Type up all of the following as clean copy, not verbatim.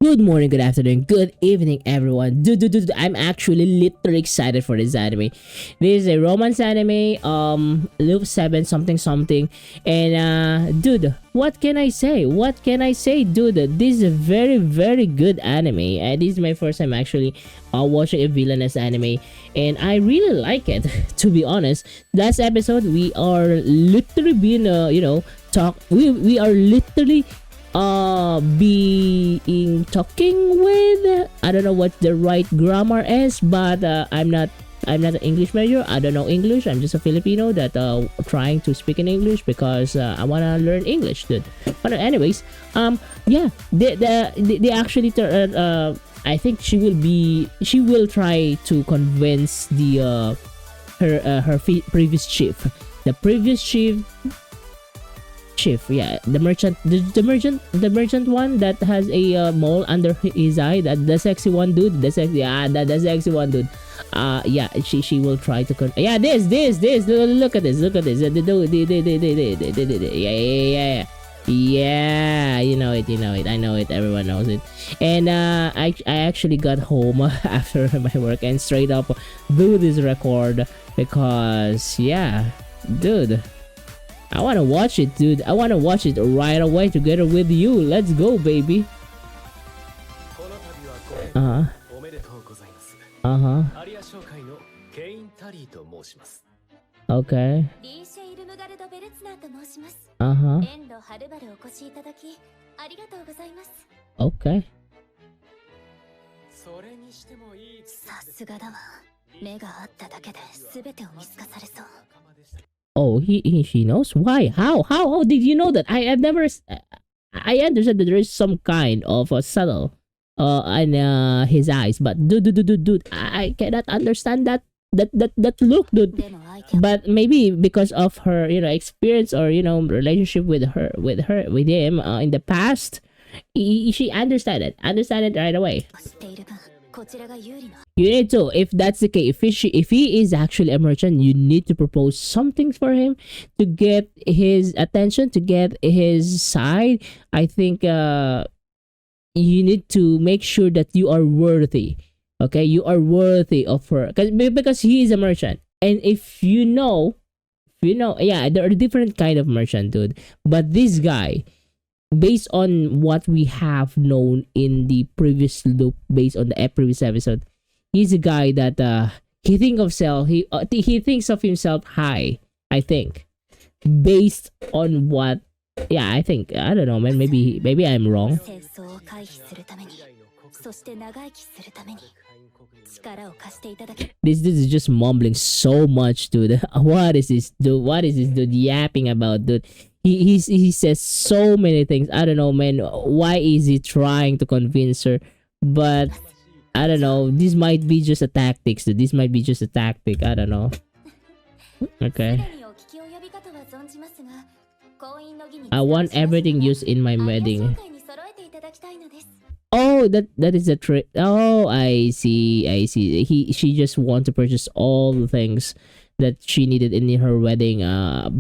Good morning, good afternoon, good evening, everyone. Dude, I'm actually literally excited for this anime. This is a romance anime, Loop 7 something something. And dude, what can I say? What can I say, dude? This is a very good anime. This is my first time actually watching a villainous anime, and I really like it. To be honest, last episode we are literally being we are literally being talking with, I don't know what the right grammar is, but I'm not an English major. I don't know English. I'm just a Filipino that trying to speak in English because I wanna learn English, dude. But anyways, yeah, they actually I think she will try to convince her previous chief, the previous chief, yeah, the merchant one that has a mole under his eye, that the sexy one, dude, the sexy one, dude. Yeah, she will try to yeah, this look at this, yeah, you know it, I know it, everyone knows it. And I actually got home after my work and straight up do this record because yeah, dude, I want to watch it, dude. I want to watch it right away together with you. Let's go, baby. Uh-huh. Okay. Uh-huh. Okay. Oh, she knows? Why? How did you know that? I've never I understand that there is some kind of a subtle in his eyes, but dude, I cannot understand that look, dude. But maybe because of her, experience or relationship with him in the past, she understand it right away. You need to, if that's the case, if he is actually a merchant, you need to propose something for him to get his attention, to get his side. I think you need to make sure that you are worthy. Okay, you are worthy of her, because he is a merchant, and if you know, yeah, there are different kind of merchant, dude. But this guy, based on what we have known in the previous loop, based on the previous episode, he's a guy that he thinks of himself high, I think, based on what, yeah, I think, I don't know, man, maybe I'm wrong. This is just mumbling so much, dude. What is this dude yapping about, dude? He says so many things. I don't know, man. Why is he trying to convince her? But I don't know. This might be just a tactic. So this might be just a tactic. I don't know. Okay. I want everything used in my wedding. Oh, that is a trick. Oh, I see. She just want to purchase all the things that she needed in her wedding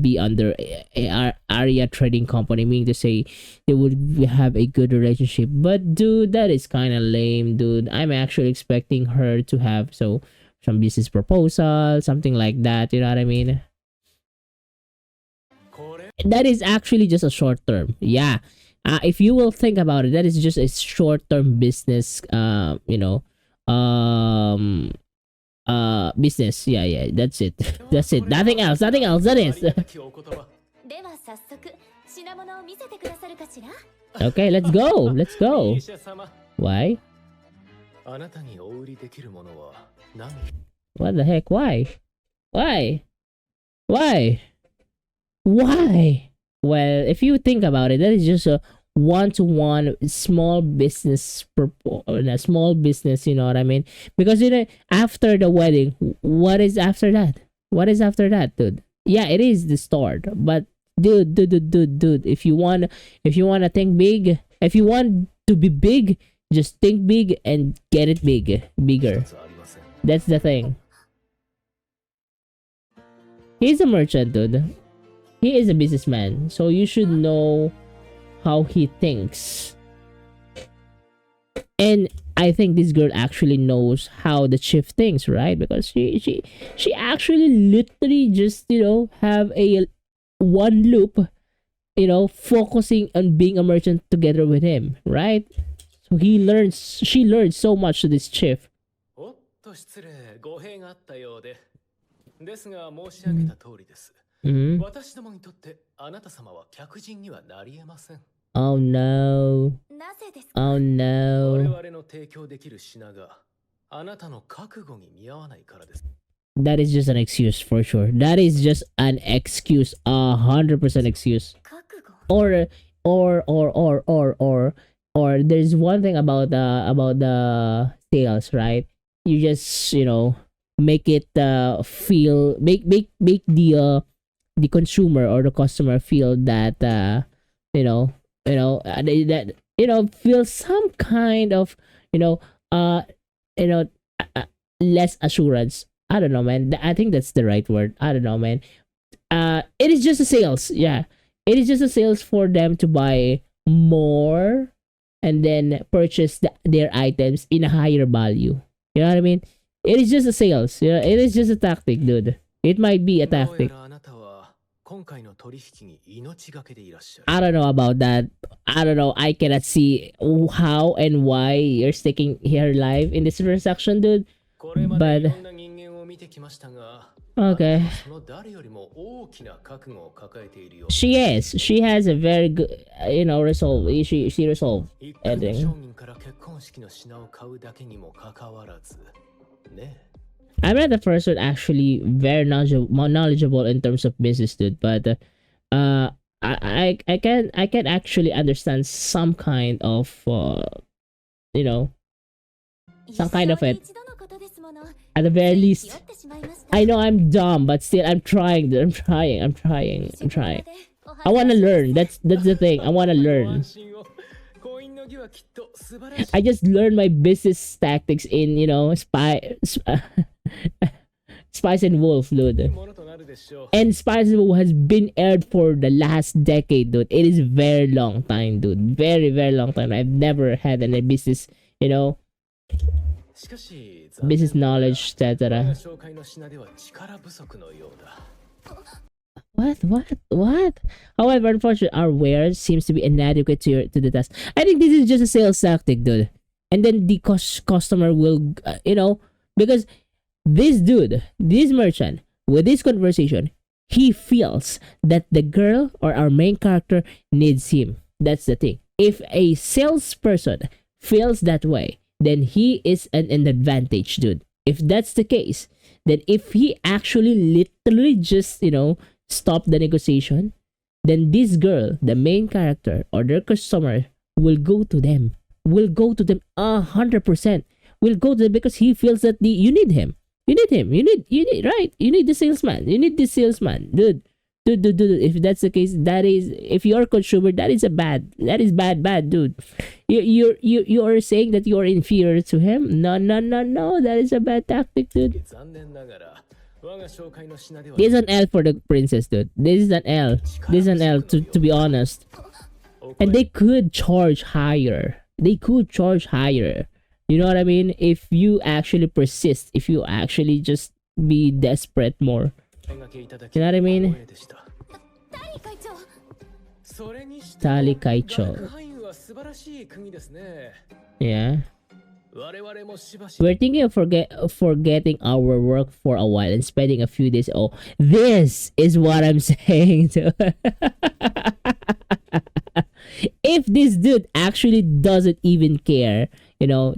be under a area trading company, meaning to say they would have a good relationship. But dude, that is kind of lame, dude. I'm actually expecting her to have some business proposal, something like that, you know what I mean? That is actually just a short term, yeah. If you will think about it, that is just a short term business, business, yeah, that's it. That's it, nothing else, that is. Okay, let's go. Why? What the heck? Why? Well, if you think about it, that is just a one-to-one small business, small business, you know what I mean? Because after the wedding, what is after that, dude? Yeah, it is the start, but dude, if you want to think big, if you want to be big, just think big and get it bigger. That's the thing. He's a merchant, dude. He is a businessman, so you should know how he thinks. And I think this girl actually knows how the chief thinks, right? Because she actually literally just, have a one loop, focusing on being a merchant together with him, right? So she learns so much to this chief. おっと失礼、語弊があったようで。ですが申し上げた通りです。Mm-hmm. 私どもにとってあなた様は客人にはなり得ません。Oh no. なぜですか Oh 我 no. 々の提供できる品があなたの覚悟に見合わないからです。That is just an excuse for sure. That is just an excuse. 100% excuse. 覚悟 Or there's one thing about the sales, right? You just, make it feel make the consumer or the customer feel that that feel some kind of you know uh you know less assurance. I don't know, man. I think that's the right word. I don't know, man. It is just a sales. Yeah, it is just a sales for them to buy more and then purchase their items in a higher value. You know what I mean? It is just a sales. It is just a tactic, dude. It might be a どうや tactic. らあなたは今回の取引に命がけでいらっしゃる。 I don't know about that. I don't know. I cannot see how and why you're sticking here live in this transaction, dude. これまでいろんな人間を見てきましたが、 Okay. その誰よりも大きな覚悟を抱えているよ。 She is. She has a very good, resolve. She resolved 一回の everything. 商人から結婚式の品を買うだけにもかかわらず、ね。 I'm not the first one actually very knowledgeable in terms of business, dude. But I can actually understand some kind of some kind of it. 一度のことですもの At the very つい least, 気負ってしまいました I know I'm dumb, but still I'm trying, dude. I'm trying. I'm trying. I wanna learn. That's the thing. I wanna ご learn. 安心を。婚姻の儀はきっと素晴らしい。 I just learned my business tactics in Spice and Wolf, dude. ものとなるでしょう。 And Spice and Wolf has been aired for the last decade, dude. It is very long time, dude. Very long time. I've never had any business, しかし、 business knowledge, 我 etc. が紹介の品では力不足のようだ。 What? However, unfortunately, our wares seems to be inadequate to the task. I think this is just a sales tactic, dude. And then the customer will, because this dude, this merchant, with this conversation, he feels that the girl or our main character needs him. That's the thing. If a salesperson feels that way, then he is an advantage, dude. If that's the case, then if he actually literally just, stop the negotiation, then this girl, the main character or their customer, will go to them. Will go to them 100%. Will go to them because he feels that you need him. You need him. You need right. You need the salesman. You need the salesman, dude. Dude. If that's the case, that is, if you're a consumer, that is bad, dude. You are saying that you are inferior to him. No. That is a bad tactic, dude. 残念ながら、我が紹介の品では This is an L for the princess, dude. This is an L. This is an L, to be honest. And they could charge higher. You know what I mean? If you actually persist, if you actually just be desperate more. お声掛けいただき You know what I mean? 光栄でした。タリ会長それにしてもタリ会長。学範囲は素晴らしい国ですね。 Yeah. 我々もしばし We're thinking of forgetting our work for a while and spending a few days. Oh, this is what I'm saying. If this dude actually doesn't even care, or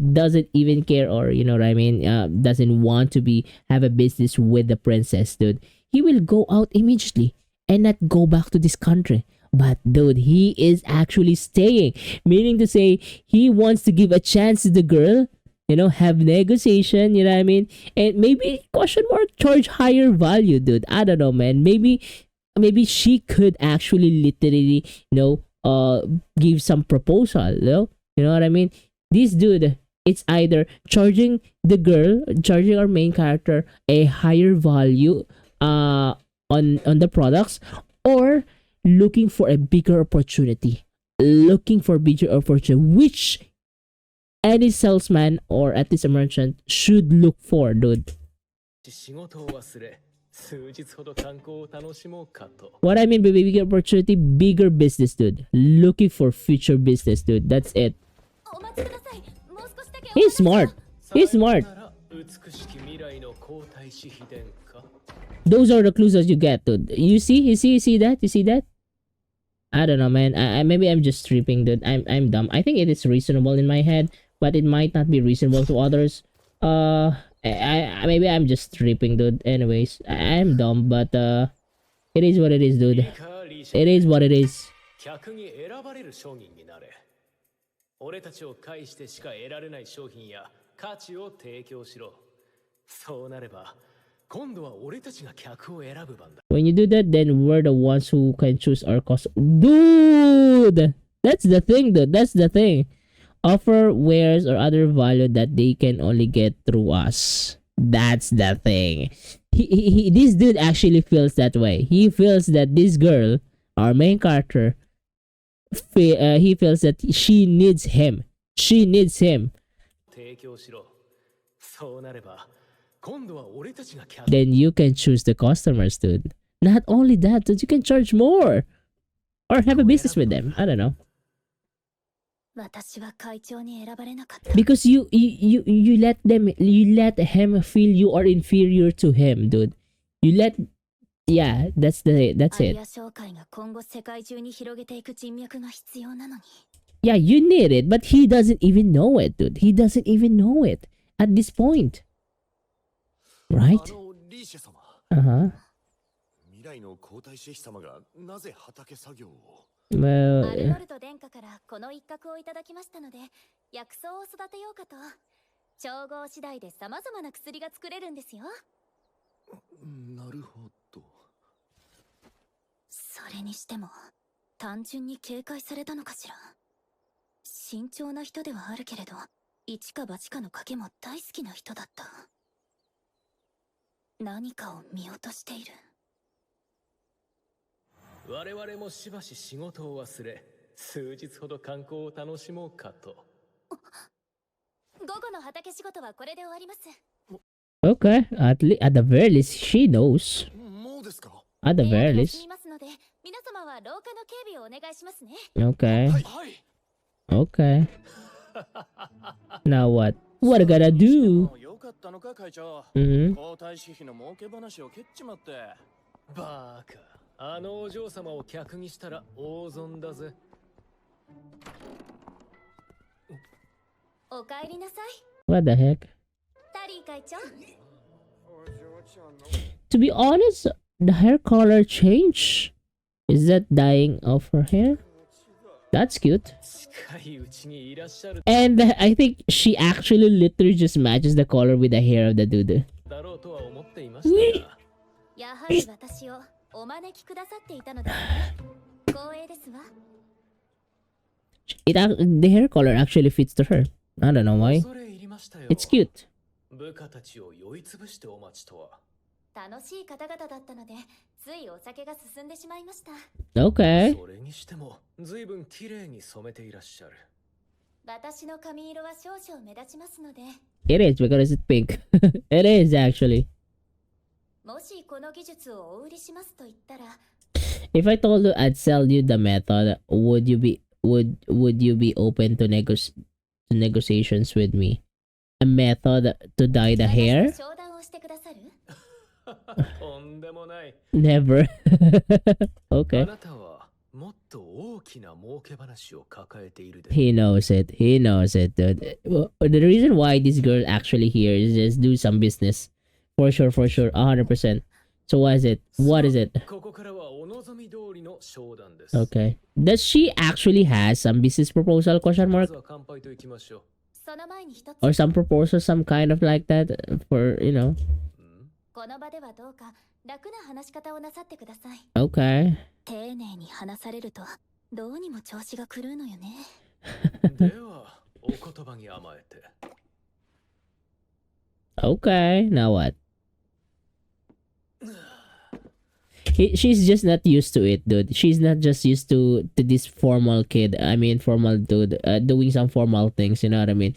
you know what I mean, doesn't want to have a business with the princess, dude, he will go out immediately and not go back to this country. But dude, he is actually staying, meaning to say he wants to give a chance to the girl, have negotiation, you know what I mean, and maybe question mark charge higher value, dude. I don't know, man. Maybe she could actually literally, give some proposal, you know what I mean. This dude, it's either charging our main character a higher value on the products, or looking for a bigger opportunity, which any salesman or at least a merchant should look for, dude. 仕事を忘れ数日ほど観光を楽しもうかと。 What I mean by bigger opportunity, bigger business, dude. Looking for future business, dude. That's it. お待ちください。もう少しだけ He's smart. He's smart. さよなら美しき未来の皇太子秘伝か。 Those are the clues that you get, dude. You see? You see that? You see that? I don't know, man. Maybe I'm just tripping, dude. I'm dumb. I think it is reasonable in my head, but it might not be reasonable to others. Maybe I'm just tripping, dude. Anyways, I'm dumb, but it is what it is, dude. It is what it is. 客に選ばれる商人になれ。俺たちを介してしか得られない商品や価値を提供しろ。そうなれば今度は俺たちが客を選ぶ番だ。 When you do that, then we're the ones who can choose our cost. Dude! That's the thing, dude. That's the thing. Offer wares or other value that they can only get through us. That's the thing. This dude actually feels that way. He feels that this girl, our main character, he feels that she needs him. She needs him. 提供しろ。そうなれば今度は俺たちが客。 Then you can choose the customers, dude. Not only that, dude, you can charge more. Or have a business with them. I don't know. 私は会長に選ばれなかった。 Because you let him feel you are inferior to him, dude. That's ア it. リア商会が今後世界中に広げていく人脈が必要なのに。 Yeah, you need it, but he doesn't even know it, dude. He doesn't even know it at this point. Right? リーシェ様、 Uh-huh. 未来の皇太子妃様がなぜ畑作業を？アル Well, ノルト殿下からこの一角をいただきましたので、薬草を育てようかと。調合次第で様々な薬が作れるんですよ。なるほど。それにしても単純に警戒されたのかしら。慎重な人ではあるけれど、一か八かの賭けも大好きな人だった。何かを見落としている。我々もしばし仕事を忘れ数日ほど観光を楽しもうかと。午後の畑仕事はこれで終わります。 okay. At the very least, she knows. もうですか？ At the 部屋 very に least. 休みますので、皆様は廊下の警備をお願いしますね。 Okay. はい。 Okay. Now what? What I gotta do? よかったのか会長。 Mm-hmm. 皇太子妃の儲け話を蹴っちまって。バーカ。あのお嬢様を客にしたら大損だぜ。お帰りなさい。 What the heck? タリー会長。 To be honest, the hair color change. Is that dyeing of her hair? That's cute. 近いうちにいらっしゃる And I think she actually literally just matches the color with the hair of the dude. だろうとは思っていましたが。やはり私をお招きくださっていたのですね。光栄ですわ。The hair color actually fits to her. I don't know why. 恐れ入りましたよ。 It's cute. 部下たちを酔いつぶしてお待ちとは。楽しい方々だったので、ついお酒が進んでしまいました。 Okay. それにしても随分綺麗に染めていらっしゃる。私の髪色は少々目立ちますので、 It is because it's pink. It is actually. もしこの技術をお売りしますと言ったら、 If I told you I'd sell you the method, would you be open to negotiations with me? A method to dye the 私 hair? と商談をしてくださる？とんでもない。 Never. あ Okay. なたはもっと大きな儲け話を抱えているで。 He knows it. He knows it, dude. Well, the reason why this girl actually here is just do some business. For sure, 100%. So what is it? What is it? ここからはお望み通りの商談です。 Okay. Does she actually has some business proposal, question ま mark? ずは乾杯といきましょその前に一つ、 Or some proposal, some kind of like that for, you know. う。この場ではどうか楽な話し方をなさってください。 Okay. 丁寧に話されると、どうにも調子が狂うのよね。では、お言葉に甘えて。 Okay. Now what? She's just not used to it, dude. She's not just used to this formal kid. I mean, formal dude doing some formal things. You know what I mean?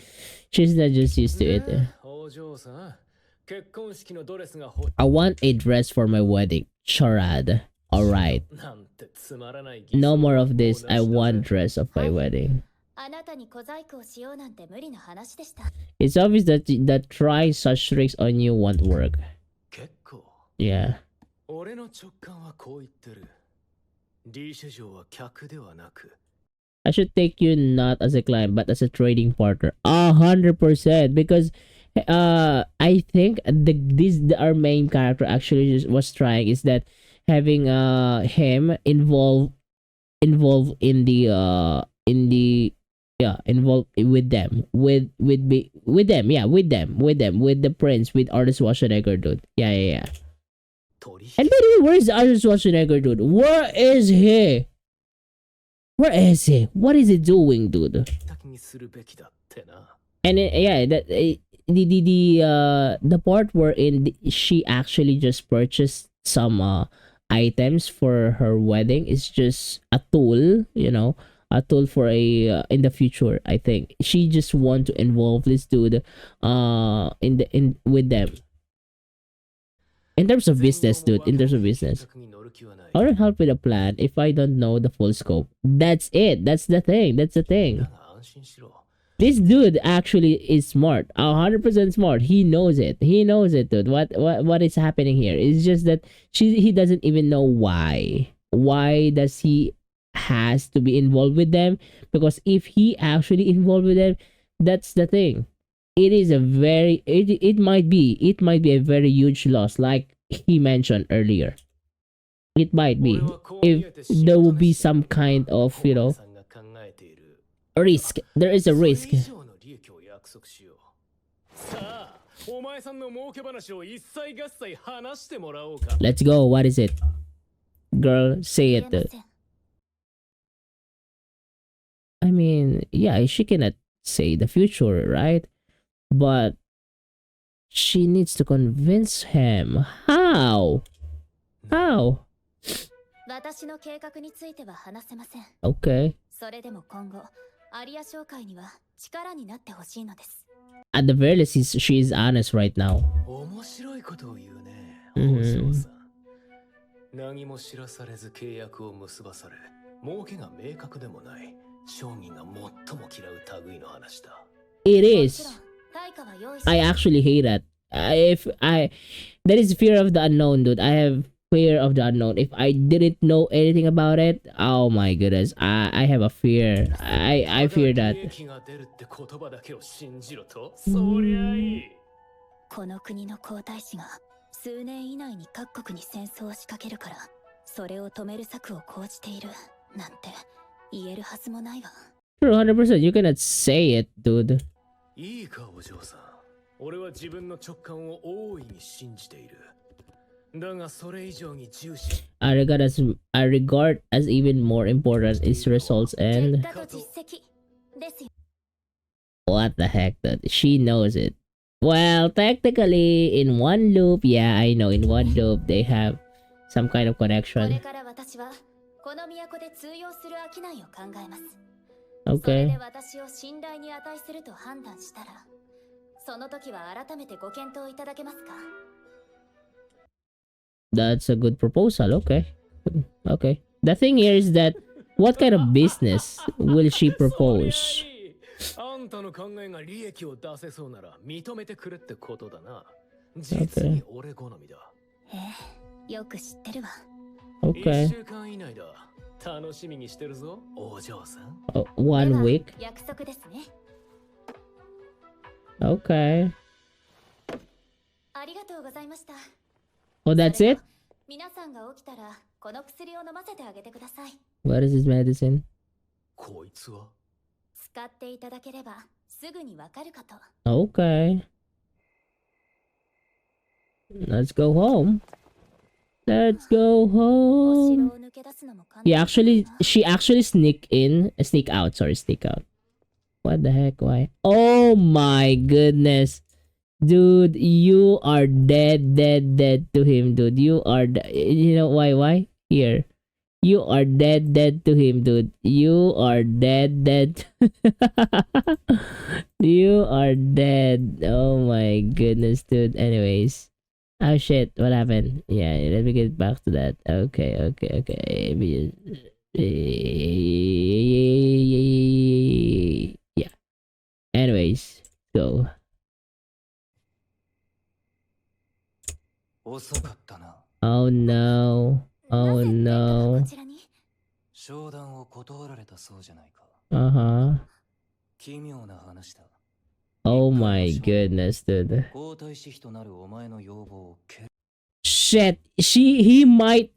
She's not just used to it. ねお嬢さん結婚式のドレスがほ I want a dress for my wedding. Charade. All right. なんてつまらない No more of this. I want dress of my wedding. あなたに小細工をしようなんて無理な話でした。 It's obvious that try such tricks on you won't work. 結構 Yeah. 俺の直感はこう言ってるリーシェ嬢は客ではなく I should take you not as a client but as a trading partner. 100% because I think our main character actually just was trying is that having him involved in the yeah involved with them with them yeah with the prince with Arnold Schwarzenegger dude yeah. 取引 And by the way, where is Arnold Schwarzenegger dude? Where is he? Where is he? What is he doing, dude? 先にするべきだってな And yeah, that the part wherein she actually just purchased some items for her wedding is just a tool, you know, a tool for a in the future. I think she just want to involve this dude in with them. In terms of business, dude. In terms of business, I don't help with a plan if I don't know the full scope. That's it. That's the thing. That's the thing. だが安心しろ This dude actually is smart. 100% smart. He knows it. He knows it, dude. What is happening here? It's just that he doesn't even know why. Why does he has to be involved with them? Because if he actually involved with them, that's the thing. It is a very it might be a very huge loss, like he mentioned earlier. It might be if there will be some kind of, you know, さんが考えている risk. There is a それ risk. 以上の利益を約束しようさあお前さんの儲け話を一切合切話してもらおうか Let's go. What is it? Girl, say 言え it. ません。 I mean, yeah, she cannot say the future, right? But she needs to convince him. How? How? 私の計画については話せません。 Okay. それでも今後、アリア商会には力になってほしいのです。 At the very least, she is honest right now. 面白いことを言うねうんお嬢さん何も知らされず契約を結ばされ儲けが明確でもない商人が最も嫌う類の話だ It もちろん is. 対価は用意し I actually hate that. That is fear of the unknown, dude. I have fear of the unknown. If I didn't know anything about it, oh my goodness, I have a fear. I fear ただ that. 利益が出るって言葉だけを信じろとそりゃいいこの国の皇太子が数年以内に各国に戦争を仕掛けるからそれを止める策を講じているなんて言えるはずもないわ。 True, 100%. You cannot say it, dude. いいかお嬢さん俺は自分の直感を大いに信じているだがそれ以上に重視 I regard as even more important is results 結 and 果と実績ですよ。 what the heck, dude. She knows it. Well, technically, in one loop, yeah, I know. In one loop, they have some kind of これ connection. から私はこの都で通用する商いを考えます。それ Okay. で私を信頼に値すると判断したらその時は改めてご検討いただけますか。 That's a good proposal. Okay. Okay. The thing here is that what kind of business will she そりゃ propose? いいあんたの考えが利益を出せそうなら認めてくれってことだな実に俺好みだええ、よく知ってるわ。 Okay. 1週間以内だ楽しみにしてるぞお嬢さん One では week. 約束ですね。 Okay. ありがとうございました。 Oh, that's それ it? と皆さんが起きたらこの薬を飲ませてあげてください。 What is this medicine? こいつは使っていただければすぐにわかるかと。 Okay. Let's go home. Let's go お home. 城を抜け出すのも簡単 She actually sneak out. Sorry, sneak out. What the heck? Why? Oh my goodness. Dude, you are dead, dead, dead to him, dude. You are, you know why? Why? Here. You are dead, dead to him, dude. You are dead, dead. You are dead. Oh my goodness, dude. Anyways. Oh shit, what happened? Yeah, let me get back to that. Okay, okay, okay. Yeah. Anyways, go. 遅かったな。 Oh no. な Oh ぜ殿下はこ no. ちらに？ 商談を断られたそうじゃないか。 Uh-huh. 奇妙な話だ。 Oh my goodness, dude. 皇太子妃となるお前の要望を蹴る。 Shit, he might,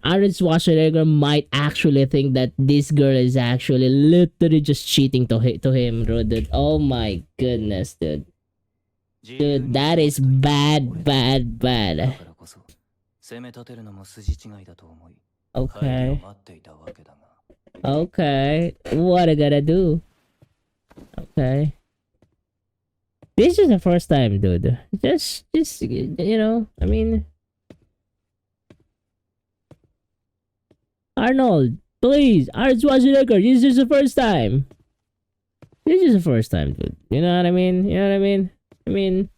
Arnold Schwarzenegger might actually think that this girl is actually literally just cheating to him, dude. Oh my goodness, dude. Dude, that is bad, bad, だ bad. からこそ攻め立てるのも筋違いだと思い、帰りを Okay, 待っていたわけだが。 okay. What I gotta do? Okay. This is the first time, dude. Just, you know, I mean, Arnold, please, Arnold Schwarzenegger, this is the first time. This is the first time, dude. You know what I mean? You know what I mean? I mean,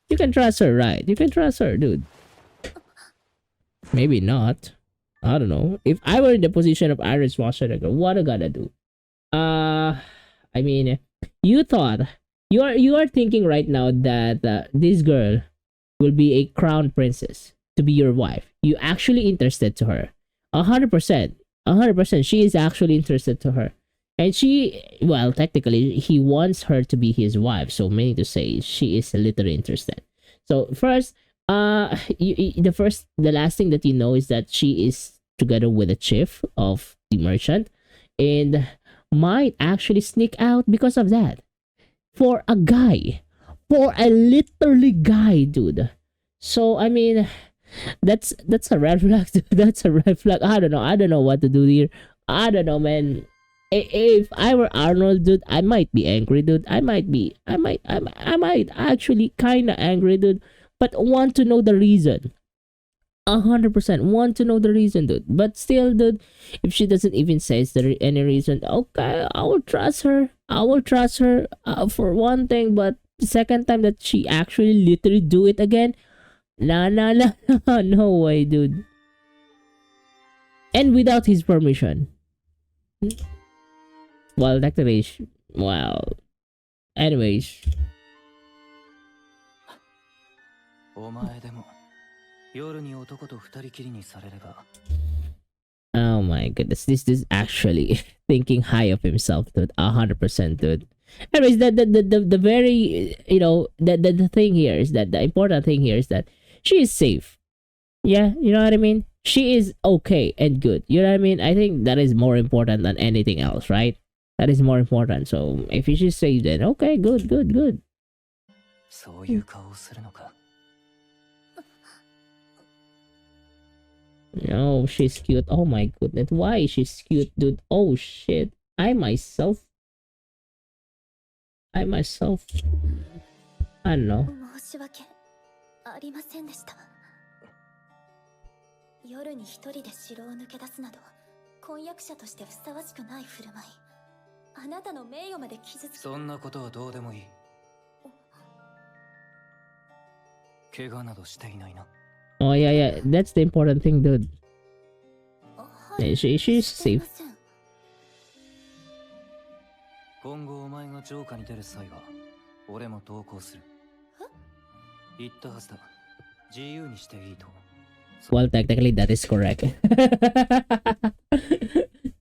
you can trust her, right? You can trust her, dude. Maybe not. I don't know. If I were in the position of Arnold Schwarzenegger, what I gotta do? I mean, you thought you are thinking right now that this girl will be a crown princess to be your wife. You actually interested to her, 100%, 100%. She is actually interested to her, and she, well, technically, he wants her to be his wife. So meaning to say, she is literally interested. So first, the last thing that you know is that she is together with the chief of the merchant, and might actually sneak out because of that. For a guy, for a literally guy, dude. So I mean, that's a red flag. Dude. That's a red flag. I don't know. I don't know what to do here. I don't know, man. If I were Arnold, dude, I might be angry, dude. I might actually kind of angry, dude. But want to know the reason. 100% want to know the reason, dude. But still, dude, if she doesn't even say any reason, okay, I will trust her. I will trust her for one thing, but the second time that she actually literally do it again, nah, nah, nah, no way, dude. And without his permission. Well, technically, well, anyways. お前でも夜に男と二人きりにされれば。 Oh my goodness, this is actually thinking high of himself, dude. 100%, dude. Anyways, the very, you know, the thing here is that the important thing here is that she is safe. Yeah, you know what I mean? She is okay and good. You know what I mean? I think that is more important than anything else, right? That is more important. So if she's safe, then okay, good, good, good. そういう顔をするのか。 No, she's cute. Oh my goodness. Why is she cute, dude? Oh shit. I myself. I don't know. 申し訳ありませんでした。夜に一人で城を抜け出すなど、婚約者としてふさわしくない振る舞い。あなたの名誉まで傷つけ。そんなことはどうでもいい。怪我などしていないな。 Oh yeah, yeah. That's the important thing, dude. はい、 She's してい safe. ません。今後お前が城下に出る際は俺も同行する。言ったはずだ。自由にしていいと。 Well, technically, that is correct.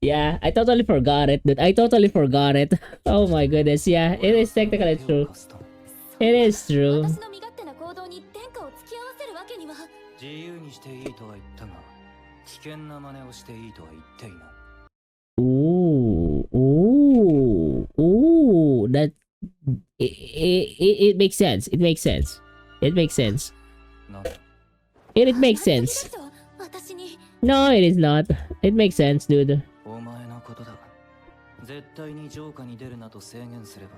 Yeah, I totally forgot it, dude. I totally forgot it. Oh my goodness, yeah, it is technically true. It is true. 私の身勝手な行動に天下を突き合わせるわけには。自由にしていいとは言ったが、危険な真似をしていいとは言っていない。 Ooh, ooh, ooh. That it makes sense. It makes sense. It makes sense. なんだ。 It makes sense. 私に。 No, it is not. It makes sense, dude. お前のことだ。絶対に城下に出るなと制限すれば、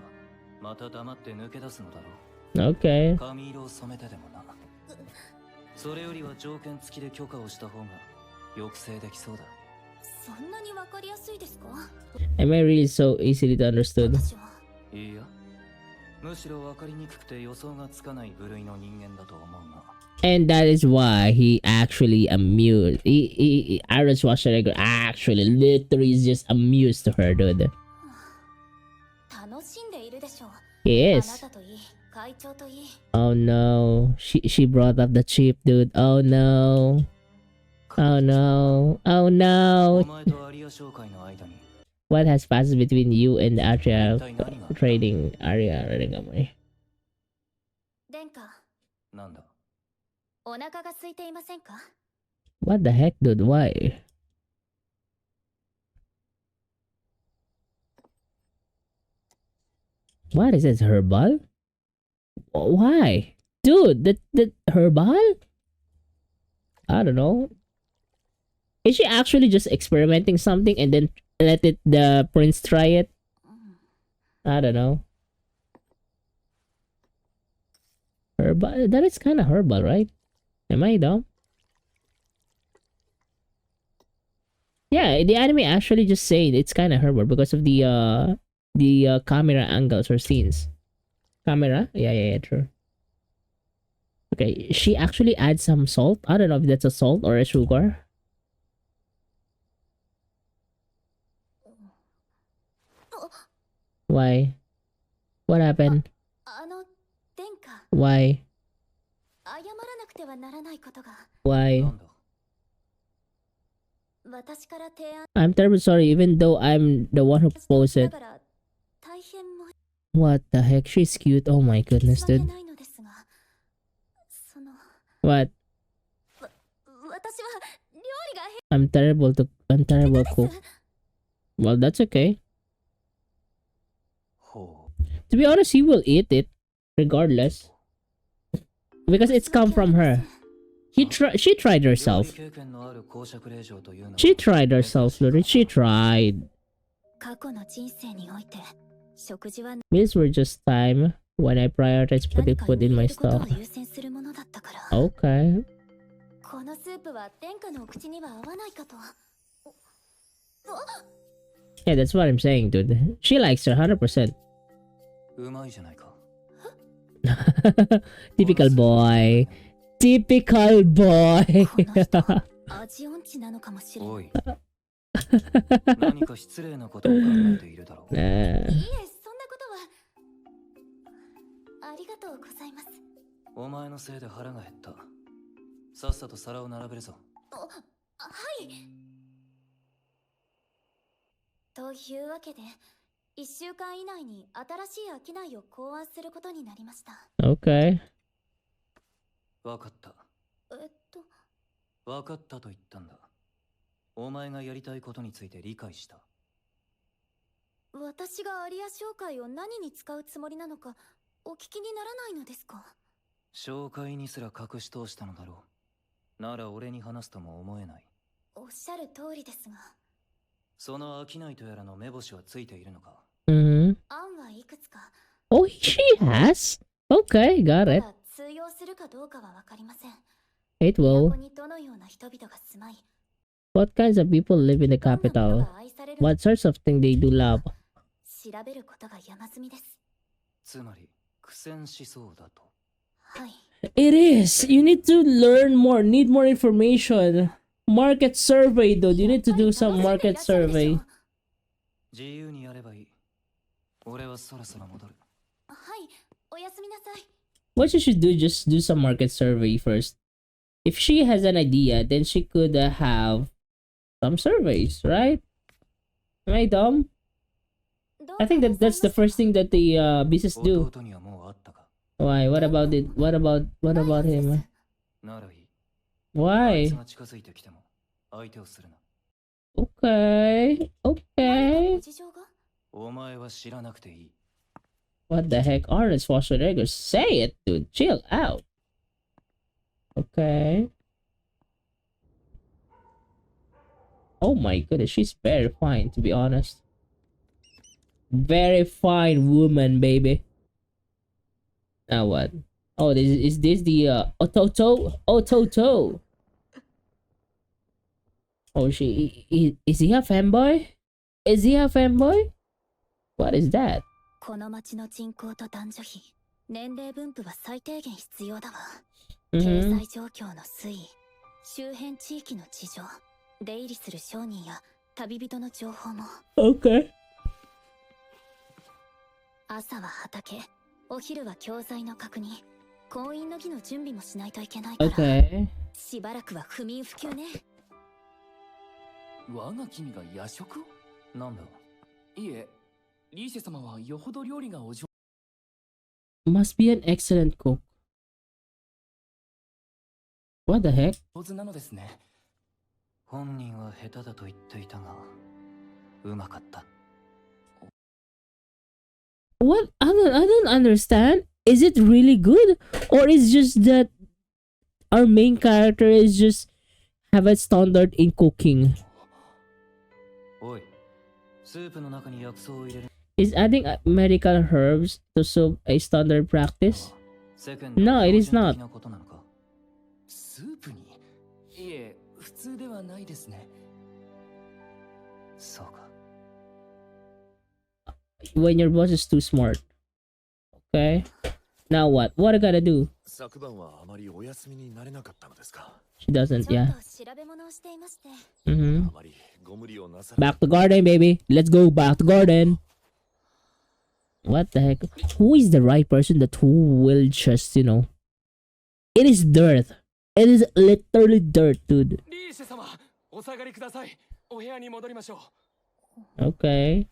また黙って抜け出すのだろう。 Okay. 髪色を染めてでもな。それよりは条件付きで許可をした方が抑制できそうだ。そんなにわかりやすいですか？ Am I really so easily to understood? 私は。いいや、むしろ分かりにくくて予想がつかない部類の人間だと思うが。 And that is why he actually amused. Arnold Schwarzenegger actually literally is just amused to her, dude. 楽しんでいるでしょう。 He あな is. たといい、会長といい。 Oh no. She brought up the chip, dude. Oh no. Oh no. Oh お no. 前とアリア商会の間に What has passed between you and 一 Arya 体何があった？ trading Arya Regamai? 殿下、なんだ？お腹が空いていませんか？ What the heck, dude? Why? What is this? Herbal? Why? Dude, that herbal? I don't know. Is she actually just experimenting something and then let the prince try it? I don't know. Herbal? That is kind of herbal, right? Am I dumb? Yeah, the anime actually just saying it's kind of herbal because of the camera angles or scenes. Camera? Yeah, true. Okay, she actually adds some salt. I don't know if that's a salt or a sugar. Why? What happened? 殿下、 Why? 謝らなくてはならないことが。 Why? なんだ？私から提案 I'm terribly sorry, even though I'm the one who して proposed な it. がら大変申 What the heck? She's cute. Oh my し goodness, 訳 dude. ないのですが、その、 What? 私は料理が I'm terrible 下手 cook. です。 Well, that's okay. ほ To be honest, he will eat it regardless because it's come from her. She tried う。料 herself. 理経験のある公爵令嬢というのは She tried herself, Lori. She tried. 過去の人生において、食事は These were just time when I prioritized 何 putting か food に in 入 my れることを stuff. 優先するものだったから。 Okay. このスープは殿下のお口には合わないかと。Yeah, that's what I'm saying, dude. She likes her 100%. うまいじゃないか。 Typical boy. Typical boy. この人、味音痴なのかもしれない。おい。何か失礼なことを考えているだろう。nah. いえ、そんなことは。ありがとうございます。お前のせいで腹が減った。さっさと皿を並べるぞ。はい。というわけで、1週間以内に新しい商いを考案することになりました。 Okay. わかった。えっと、わかったと言ったんだ。お前がやりたいことについて理解した。私がアリア商会を何に使うつもりなのか、お聞きにならないのですか？紹介にすら隠し通したのだろう。なら俺に話すとも思えない。おっしゃる通りですが、その商いとやらの目星はついているのか？ Mm-hmm. 案はいくつか。 Oh, she has? Okay, got た it. だ通用するかどうかはわかりません。 It 都 will. にどのような人々が住まい、 What kinds of people live in the どんなもの capital? が愛されるのか What sorts of things they do love? 調べることが山積みです。つまり苦戦しそうだと。はい。 It is. You need to learn more. Need more information. Market survey, dude. You need to do some market survey. 自由にやればいい。俺はそろそろ戻る。はい、おやすみなさい。 What you should do, just do some market survey first. If she has an idea, then she could have some surveys, right? Am I dumb? I think that's the first thing that the business do. 弟にはもうあったか。 Why? What about it? What about him? ならいい。あい Why? つが近づいてきても相手をするな。 Okay. 何か Okay. ご事情が？お前は知らなくていい。 What the heck? Arnold Schwarzenegger. Say it, dude. Chill out. Okay. Oh my goodness, she's very fine, to be honest. Very fine woman, baby. Now what? Oh, is this the Ototo? Ototo. Oh, is he a fanboy? Is he a fanboy? What is that? この町の人口と男女比、年齢分布は最低限必要だわ。経 Mm-hmm. 済状況の推移、周辺地域の事情、出入りする商人や旅人の情報も。Okay. 朝は畑、お昼は教材の確認、婚姻の儀の準備もしないといけないから。Okay. しばらくは不眠不休ね。我が君が夜食をなんだいえ、リーシェ様はよほど料理がお上 Must be an excellent cook. What the heck? 手なのですね。本人は下手だと言っていたが、うまかった。What? I don't understand. Is it really good? Or is just that our main character is just have a standard in cooking? おい、スープの中に薬草を入れる。Is adding medical herbs to soup a standard practice? No, it is not. スープにいえ、普通ではないですね。そうか。When your boss is too smart. Okay. Now what? What I gotta do? 昨晩はあまりお休みになれなかったのですか。 She doesn't, ちょっ yeah. と調べ物をしていまして。Mm-hmm. あまりご無理をなさ Back to garden, baby. Let's go back to garden. What the heck? Who is the right person that who will just, you know? It is dirt. It is literally dirt, dude. リーシェ様、お下がりください。お部屋に戻りましょう。 Okay.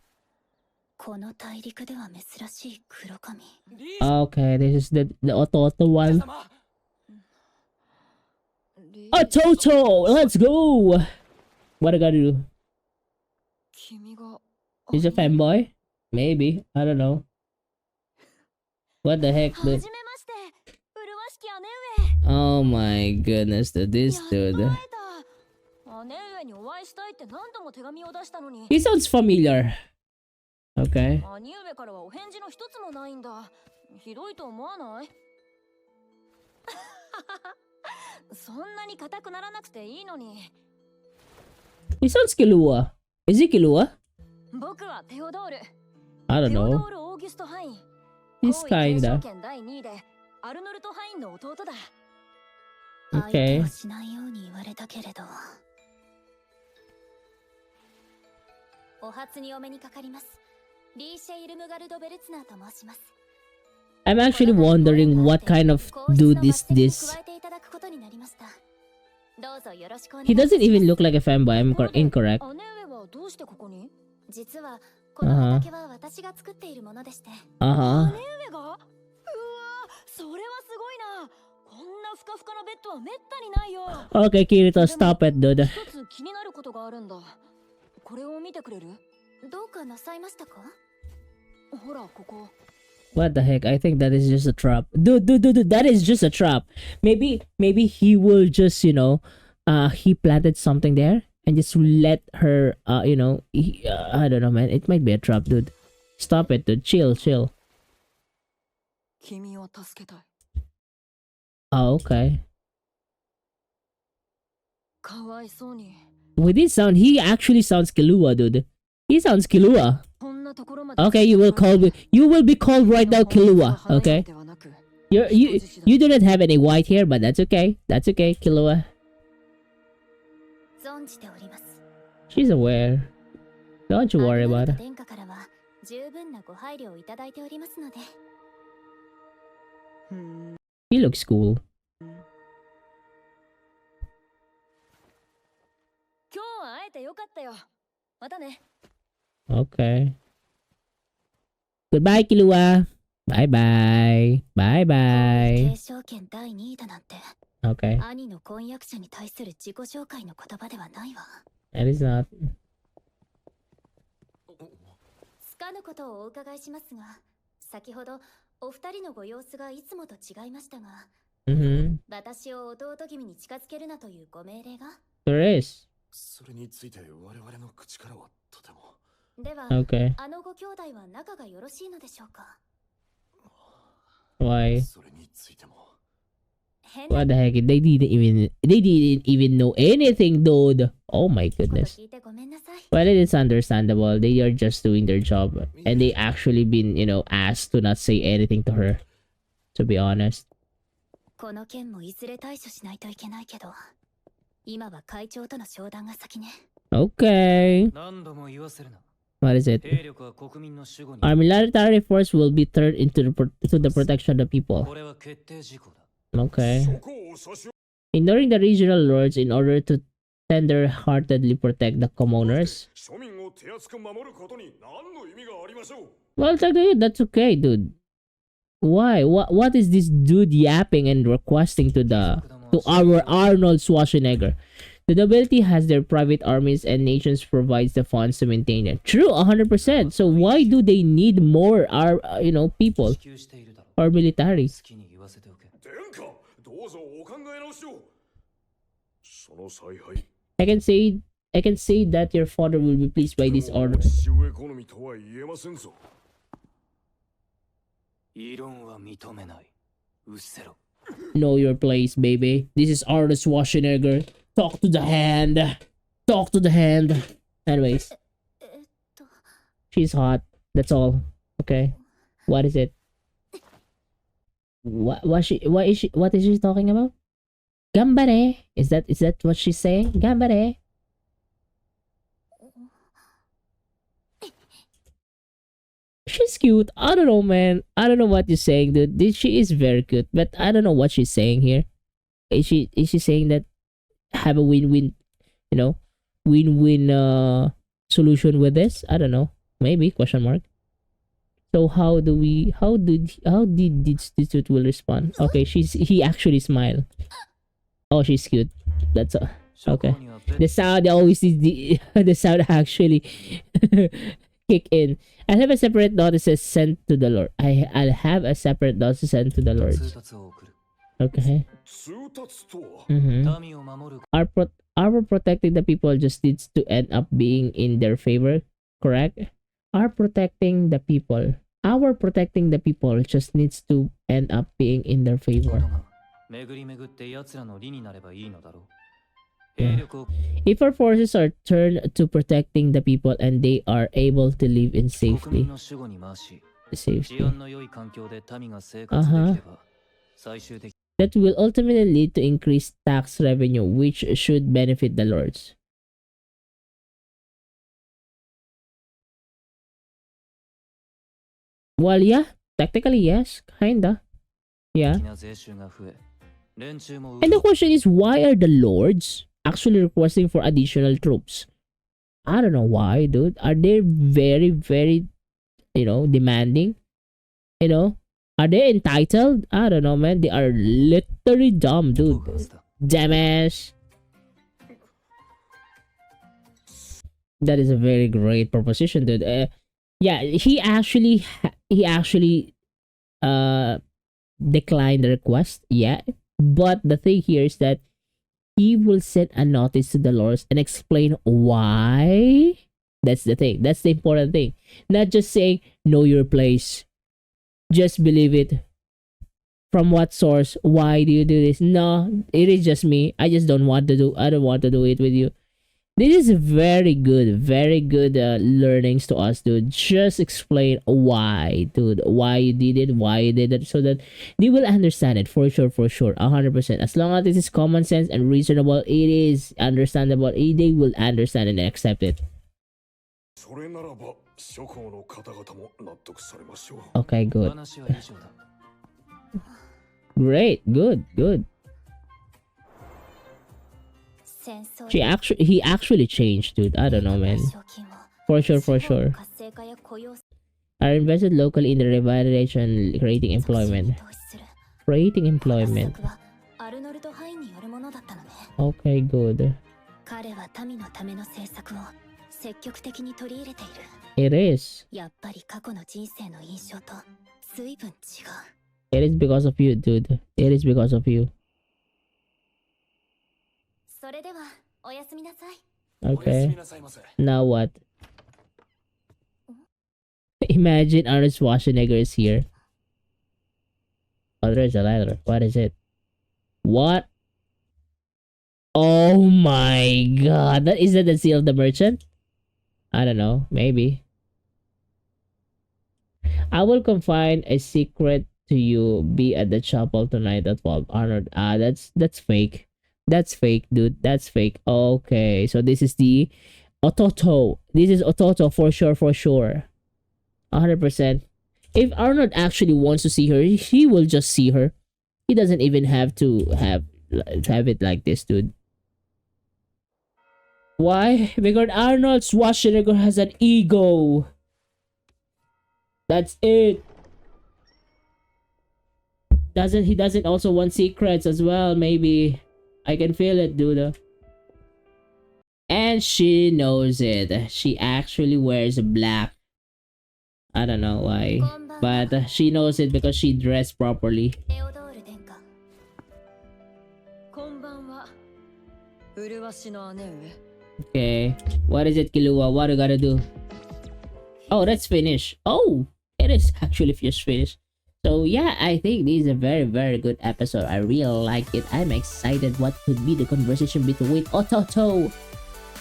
この大陸では珍しい黒髪。リーシェ Okay, this is the Ototo one. 様。 Ototo! Let's go! What I gotta do? 君が He's a fanboy? Maybe. I don't know. What the heck, はじめ dude? まして、麗しき姉上。 Oh my goodness, dude. This やっと dude. 会えた。姉上にお会いしたいって何度も手紙を出したのに。 He sounds familiar. Okay. 兄上からはお返事の一つもないんだ。ひどいと思わない？そんなに硬くならなくていいのに。 He sounds Kilua. Is he Kilua? 僕はテオドール。 I don't テオド know. ール・オーギュスト・ハイン。 He's 皇位継 kinda. 承権第2位でアルノルト・ハインの弟だ。 Okay. 相手をしないように言われたけれど。お初にお目にかかります。リーシェ・イルムガルド・ベルツナーと申します。 I'm actually wondering what kind of dude is this. 加えていただくことになりました。どうぞよろしくお願い He します。 doesn't even look like a fanboy. I'm incorrect. 姉上はどうしてここに？実はこの畑は私が作っているものでして。 Uh huh. 姉上が？うわ、それはすごいな。こんなふかふかなベッドはめったにないよ。 Okay, Kirito, stop it, dude. 一つ気になることがあるんだ。これを見てくれる？どうかなさいましたか？ほらここ。 What the heck? I think that is just a trap. Dude, that is just a trap. Maybe he will just, you know, he planted something there and just let her, you know, I don't know, man. It might be a trap, dude. Stop it, dude. Chill. 君を助けたい。 Oh, okay. かわいそうに。 With this sound, he actually sounds Kilua, dude. He sounds Kilua. こんなところまで。 Okay, you will be called right now Kilua, okay? You do not have any white hair, but that's okay. That's okay, Kilua. 存じております。 She's aware. Don't you worry about it. 殿下からは十分なご配慮をいただいておりますので。 He looks cool. 今日は会えてよかったよ。またね。 Okay. Goodbye, Kilua. Bye. 継承権第2位だなんて。 Okay. 兄の婚約者に対する自己紹介の言葉ではないわ。 That is not. つかぬことをお伺いしますが、先ほどお二人のご様子がいつもと違いましたが、 Mm-hmm. 私を弟君に近づけるなというご命令が。 There is. それについて我々の口からはとても。では、 Okay. あのご兄弟は仲がよろしいのでしょうか？ Why? それについても What the heck? They didn't even know anything, dude. Oh my こと goodness. 聞いてごめんなさい。 Well, it is understandable. They are just doing their job, and they actually been, asked to not say anything to her. To be honest. この件もいずれ対処しないといけないけど、今は会長との商談が先ね。 Okay. 何度も言わせるな。 What is it? 兵力は国民の守護に。 Our military force will be turned into the protection of the people. これは決定事項だ。 Okay. そこを差し Ignoring the regional lords in order to tender-heartedly protect the commoners. 庶民を手厚く守ることに何の意味がありましょう Well, dude, that's okay, dude. Why? What is this dude yapping and requesting to our Arnold Schwarzenegger? The nobility has their private armies and nations provides the funds to maintain it. True, 100%. So why do they need more people 支給しているだろ or military? う。好きに言わせておけ。殿下どうぞお考え直しをその采配 I can say that your father will be pleased by this order. 父上好みとは言えませんぞ異論は認めない。うっせろ。 Know your place, baby. This is Arnold Schwarzenegger. Talk to the hand. Talk to the hand. Anyways, えっと、 she's hot. That's all. Okay. What is it? What is she talking about? Gambare. Is that what she's saying? Gambare. She's cute. I don't know, man. I don't know what you're saying, dude. She is very cute, but I don't know what she's saying here. Is she saying that have a win-win, win-win solution with this? I don't know. Maybe question mark. So how did this dude will respond? Okay, he actually smiled. Oh, she's cute. That's all. Okay. The sound always is the sound actually kick in. I'll have a separate notices sent to the Lord. I'll have a separate notice sent to the Lord. 通達を送る。 Okay. 通達とは Mm-hmm. 民を守る。 Our protecting the people just needs to end up being in their favor, correct? Our protecting the people just needs to end up being in their こと favor. が巡り巡って奴らの利になればいいのだろう。兵力を If our forces are turned to protecting the people and they are able to live in 国 safely, 民の守護に回し、治 safety, 安の良い環境で民が生活できれば、最終的 that will ultimately lead to increased tax revenue, which should benefit the lords. Well, yeah, technically yes, kinda, yeah. な税収が増え、連中も And the question is, why are the lords actually requesting for additional troops? I don't know why, dude. Are they very, very, demanding? Are they entitled? I don't know, man. They are literally dumb, 動 dude. くはずだ。 Damn-ass. That is a very great proposition, dude. Yeah, he actually declined the request. Yeah, but the thing here is that he will send a notice to the lords and explain why. That's the thing. That's the important thing. Not just saying know your place. Just believe it. From what source? Why do you do this? No, it is just me. I don't want to do it with you. This is very good learnings to us, dude. Just explain why, dude. Why you did it, so that they will understand it for sure, 100%. As long as it is common sense and reasonable, it is understandable. They will understand and accept it. それならば諸侯の方々も納得されましょう Okay, good. 話は以上だ。 Great, good. 戦争 He actually changed, dude. I don't know, man. 賞金を For sure. 地方の活性化や雇用 Are invested locally in the revitalization, creating 促進 employment. に投資する Creating 発 employment. 策はアルノルド・ハインによるものだったのね Okay, good. 彼は民のための政策を積極的に取り入れている It is. やっぱり過去の人生の印象と随分違う It is because of you, dude. It is because of you. それではおやすみなさい Okay. なさいませ Now what? Imagine Arnold Schwarzenegger is here. Oh, there's a letter. What is it? What? Oh my god. Is that the seal of the merchant? I don't know. Maybe. I will confide a secret to you. Be at the chapel tonight at 12. Arnold. That's fake. That's fake, dude. That's fake. Okay. So this is the Ototo. This is Ototo for sure, for sure. 100%. If Arnold actually wants to see her, he will just see her. He doesn't even have to have it like this, dude. Why? Because Arnold Schwarzenegger has an ego. That's it. He doesn't also want secrets as well, maybe. I can feel it, dude. And she knows it. She actually wears black. I don't know why. But she knows it because she dressed properly. レオドール殿下。こんばんは。麗しの姉上。Okay. What is it, Kilua? What do you gotta do? Oh, that's finished. Oh, it is actually just finished. So yeah, I think this is a very, very good episode. I really like it. I'm excited what could be the conversation between Ototo,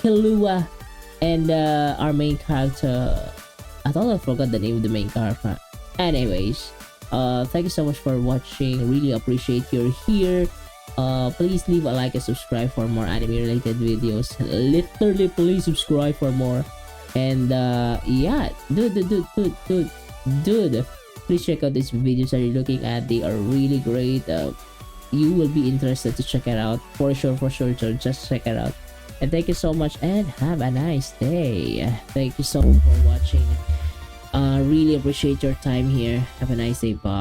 Kilua, and our main character. I thought I forgot the name of the main character. Anyways, thank you so much for watching. Really appreciate you're here. Please leave a like and subscribe for more anime related videos. Literally, please subscribe for more. And yeah, dude, please check out these videos that you're looking at. They are really great. You will be interested to check it out for sure. So just check it out. And thank you so much and have a nice day. Thank you so much for watching. Really appreciate your time here. Have a nice day. Bye.